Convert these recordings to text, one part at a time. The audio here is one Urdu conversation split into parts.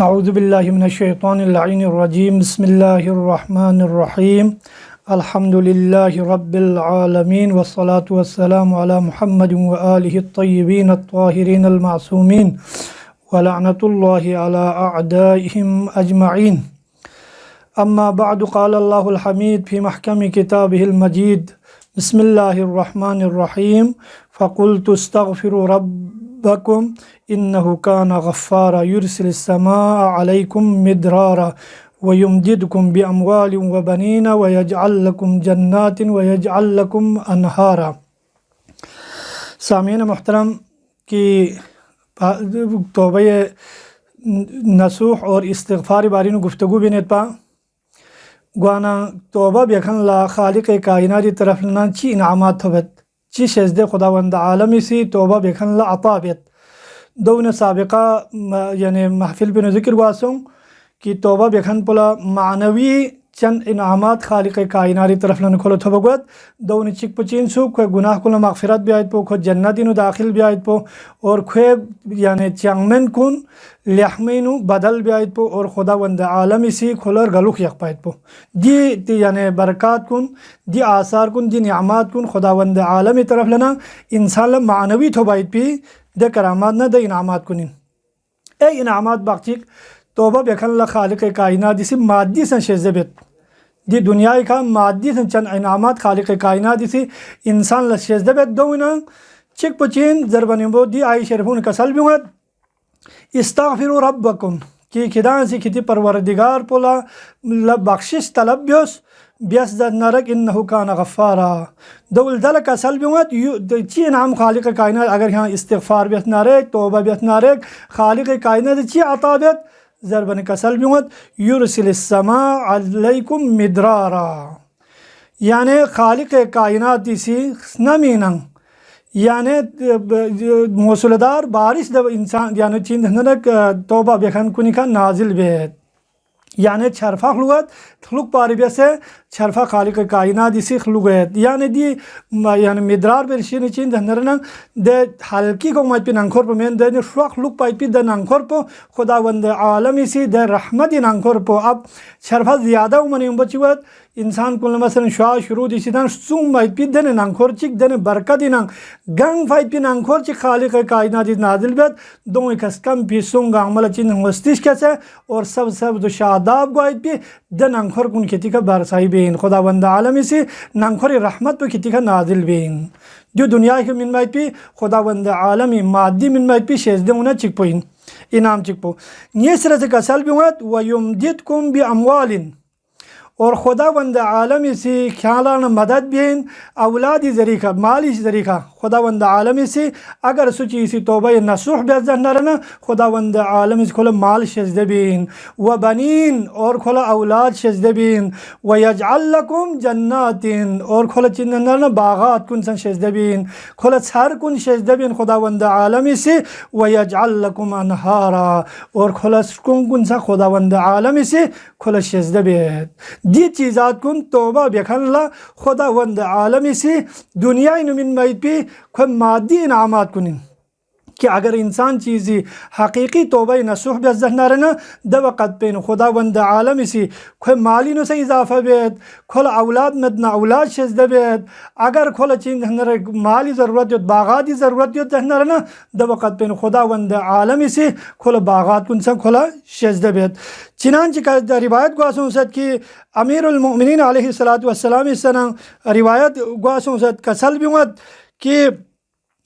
اعوذ باللہ من الشیطان اللعین الرجیم بسم اللہ الرحمن الرحیم الحمد للہ رب العالمین والصلاة والسلام علی محمد وآلہ الطیبین الطاہرین المعصومین ولعنۃ اللہ علی اعدائہم اجمعین اما بعد قال اللہ الحمید فی محکم کتابہ المجید بسم اللہ الرحمن الرحیم فقلت استغفروا ربکم انه كان غفارا يرسل السماء عليكم مدرارا ويمددكم باموال وبنين ويجعل لكم جنات ويجعل لكم انهارا۔ سامعین محترم کی توبہ نصوح اور استغفار باری نو گفتگو بینت پا گوانا توبہ بیکن لا خالق کائنات طرف لنا چی انعامات ہوت چی شزد خداوند عالمی سی توبہ بیکن لا عطا بیت دون سابقہ یعنی محفل پہ ذکر واسوں کہ توبہ بیکھن پلا معنوی چند انعامات خالق کائناری طرف لن کھولو تھو بگوت دون چک پچین سو کوئی گناہ کل مغفرت بیاید پو کوئی جنتینو داخل بیاید پو اور کوئی یعنی چنگمن کن لحمینو بدل بیاید پو اور خداوند عالمی سی کھولر گلوخ یک پاید پو دی یعنی برکات کن دی آثار کن دی نعمات کن خداوند عالمی طرف لنا انسان معنوی تھو باید پی دے کرامات نہ دے انعامات کنین اے انعامات باقچک توبہ بیکھن اللہ خالق کائنات دیسی مادی سن شیزبت دی دنیای کا مادی سن چند انعامات خالق کائنات دیسی انسان لشیزبت دوینا چک پچین ضربنیمبو دی آئی شرفون کسل بیوت استغفروا ربکم کی کدان سی کتی پروردگار پولا بخشش طلب بیوس بیس دد نرک انہو کان غفارا دول دلک اصل بیوت چی انعام خالق کائنات اگر یہاں استغفار بیت نارک توبہ بیت نارک خالق کائنات چی عطا بیت ضربن کسل بیوت یرسل السماء علیکم مدرارا یعنی خالق کائنات دیسی نمینن یعنی موصولدار بارش دب انسان یعنی چین دھنرک توبہ بیکھن کنی کا نازل بیت یعنی چھرفہ خلوق پاری بیسے چھرفہ خالق کائنات دیسی خلوقیت یعنی دی یعنی مدرار برشین چین دھنرنا دے حلقی کو مجھ پی ننکھور پو مین دے شوق خلوق پائی پی دے ننکھور پو خداوند عالمی سی دے رحمتی ننکھور پو اب چھرفہ زیادہ منی بچیوت انسان کل مثلا شعا شروع دیسی دن سوم باید پی دن ننکھور چک دن برکتی ننگ گنگ فاید پی ننکھور چک خالق کائنات نازل بیت دون کس کم پی سونگ عمل چین ہوستیش کسے اور سب دو شاداب گوائد پی دن ننکھور کن کتی کا برسائی بین خداوند عالمی سی ننکھوری رحمت پی کتی کا نازل بین جو دنیا کے من باید پی خداوند عالمی مادی من باید پی شیزدے انہیں چک پوین انعام چک پو نیس رزق اصل بیوت وَيُمْدِدْكُمْ بِأَمْوَالٍ اور خداوند عالمی سی خیالان مدد بین اولادی ذریعہ مالی ذریعہ خداوند عالمی سی اگر سوچی سی توبہ نصوح بیزن نرنا خداوند عالمی سی کھولا مال شزد بین و بنین اور کھولا اولاد شزد بین و یجعل لکم جناتین اور کھولا چند نرنا باغات کن سن شزد بین کھولا چھر کن شزد بین خداوند عالمی سی و یجعل لکم انہارا اور کھولا سکن کن سن خداوند عالمی سی کھولا شزد بین دی چیزات کن توبہ بیکھن اللہ خداوند عالمی سی دنیا من باید پی کوئی مادی انعامات کنین کہ اگر انسان چیزی حقیقی توبہ نصوح بیزد نارنا دو وقت پین خداوند عالمی سی کوئی مالی نو سے اضافہ بیت کھولا اولاد مدنا اولاد شزد بیت اگر کھولا چین دہنر مالی ضرورت یوت باغاتی ضرورت یوت دہنرنا دو وقت پین خداوند عالمی سی کھولا باغات کن سن کھولا شزد بیت چنانچہ کا روایت گواسوں سد کہ امیر المؤمنین علیہ السلام اس طرح روایت گواسوں سد کسل بیوت کہ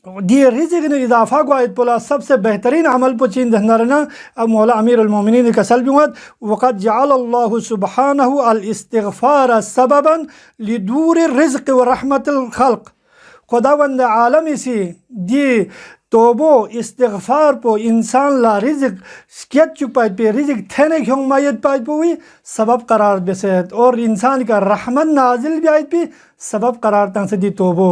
دی رزق نے اضافہ گوائد پولا سب سے بہترین عمل پو چین دہنرنا مولا امیر المومنین کسل بیوت وقد جعل اللہ سبحانہ الاستغفار سببا لدور الرزق و رحمت الخلق خداوند عالمی سی دی توبو استغفار پو انسان لا رزق شکیت چک پاید پی رزق تھینے کیوں مایت پاید پوی سبب قرار بسید اور انسان کا رحمت نازل بیاید پی سبب قرار تن سے دی توبو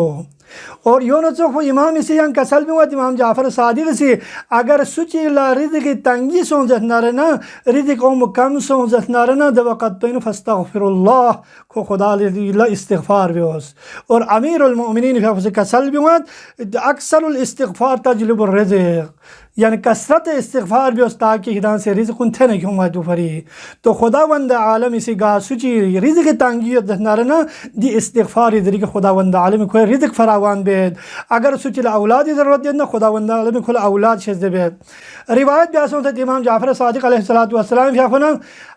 اور یونو چوک امام اسی یہاں کسل بیوت امام جعفر صادق سی اگر سوچی لا رزق تنگی سونزت نارنا رزق اوم کم سونزت نارنا دو وقت پین فاستغفر اللہ کو خدا لا استغفار بیوس اور امیر المؤمنین فی کسل بیوت اکثر الاستغفار تجلب الرزق یعنی کثرت استغفار بھی تاکہ ہدان سے رزق تھے نہ کیوں ماتو فری تو خداوند عالم اسی گا سچی رزق تانگیت دہنارنا دی استغفار ذریعہ خداوند عالم کوئی رزق فراوان بید اگر سچی اولاد ضرورت دید نہ خداوند عالم کھلا اولاد شز بید روایت بیاسوں سے امام جعفر صادق علیہ السلام فیاخونا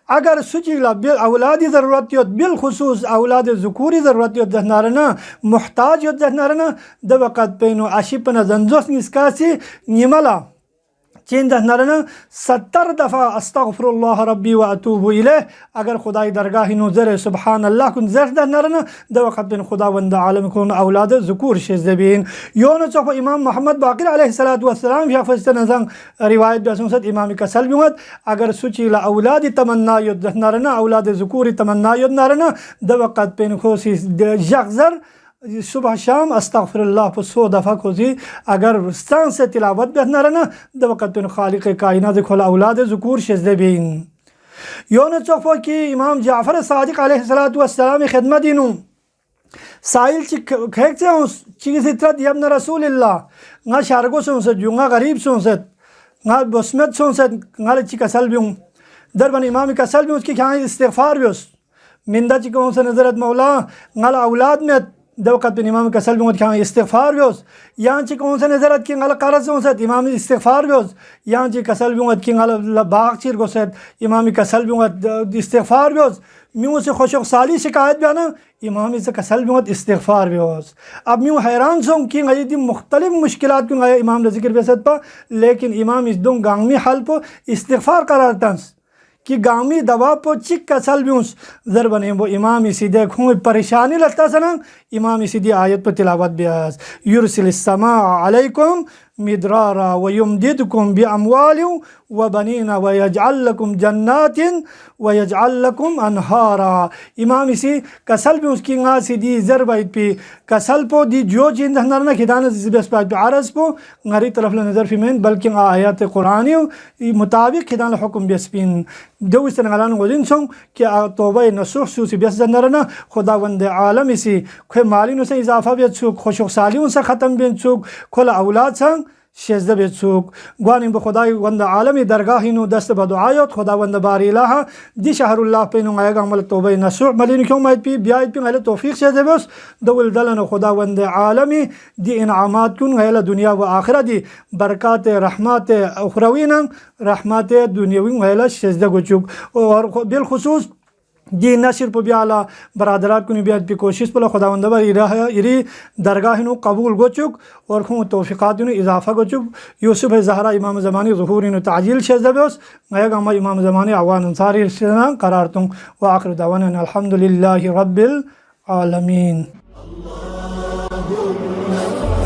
اگر سچی اولادی ضرورت یود بالخصوص اولاد ذکوری ضرورت یود دہنارنا محتاج یود دہنارنا د وقت پینو اشیپنا زنزوس نسکاسی نیملا چین دہنارنا 70 دفعہ استغفر اللہ ربی و اتوب الیہ اگر خدای درگاہ نوزر سبحان اللہ کن زر دہنارنا د وقت پین خداوند عالم کن اولاد ذکور شزدبین یون چوف امام محمد باقر علیہ السلام یا فستن زنگ روایت بیاسون ست امام کسل بیمت اگر سچی اولاد تمنا یود دہنارنا اولاد ذکوری تمنا یود نارنا د وقت پین خوصی جغزر صبح شام استغفر اللہ پر 100 دفعہ کوزی اگر ستان سے تلاوت بہتنا رہنا د وقت پین خالق کائنات کھولا اولاد ذکور شزدے بین یون چوفو کی امام جعفر صادق علیہ السلام خدمت دینوں سائل کھیک سے ہوں چیز اترت یبن رسول اللہ نا شارگو سنسد جو نا غریب سنسد نا بسمت سنسد نا چی کسل بیوں در بن امام کسل بیوں اس کی کھائیں استغفار بیوس مندہ چی کہوں سے نظرت مولا نا اولاد میں دو وقت پہ امام کسل بیوں کھائیں استغفار بیوس یہاں چی کہوں سے نظرت کی نا قرض سنسد امام استغفار بیوس یہاں چی کسل بیوں کی نا باغ چیر گو سید امام کسل بیوں استغفار بیوس میوں سے خوشوق سالی شکایت بیانا امام سے کسل بیوت استغفار بیوس اب میوں حیران سوں کی غیر دی مختلف مشکلات کیوں غیر امام ذکر بیست پا لیکن امام اس دوں گانگمی حل پو استغفار قرار تنس کہ گامی دوا پو چک کسل بیونس ضربنے وہ امام اسی دے کھوں پریشانی لگتا سنا امام اسی دی آیت پر تلاوت بیاس یرسل السماء علیکم مدرارا ویمددکم باموال وبنین ویجعل لکم جنات ویجعل لکم انہارا امام اسی کسل بھی اس کی گا سی دی ضربائت پی کسل پو دی جو چین دہنارنا کھدانا زبیس پاک پی عرض پو غری طرف لنظر فی مین بلکہ آیات قرآنی مطابق کھدانا حکم بیس پین دو اس تنگلان غزین سوں کہ توبہ نسوح سوسی بیس دہنارنا خداوند عالم اسی کھوئے مالین سے اضافہ بیت سوک خوشوق سالیون سے ختم بیت سوک کھولا اولاد سنگ شزده بیت سوک گوانیم بخدای وند عالمی درگاهینو دست بدعایت خداوند باری الہ دی شهر الله پینو آیگا عمل توبه نسوع ملینو کیوں ماید پی بیاید پی غیل توفیق شزده بیس دول دلن خداوند عالمی دی انعامات کن غیل دنیا و آخرہ دی برکات رحمات اخروین رحمات دنیاوین غیل شزده گو چوک اور بالخصوص دی نشر پو بیالا برادرات کنی بیاد پی کوشش پلا خداوند بار ایری درگاہنو قبول گو چک اور خون توفیقاتنو اضافہ گو چک یوسف زہرا امام زمانی ظہورینو تعجیل شزدہ بیوس غیگ اما امام زمانی عوان انصاری شزدہ قرارتوں وآخر دعوانا الحمدللہ رب العالمین اللهم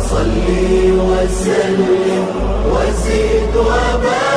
صل وسلم وزد وبارك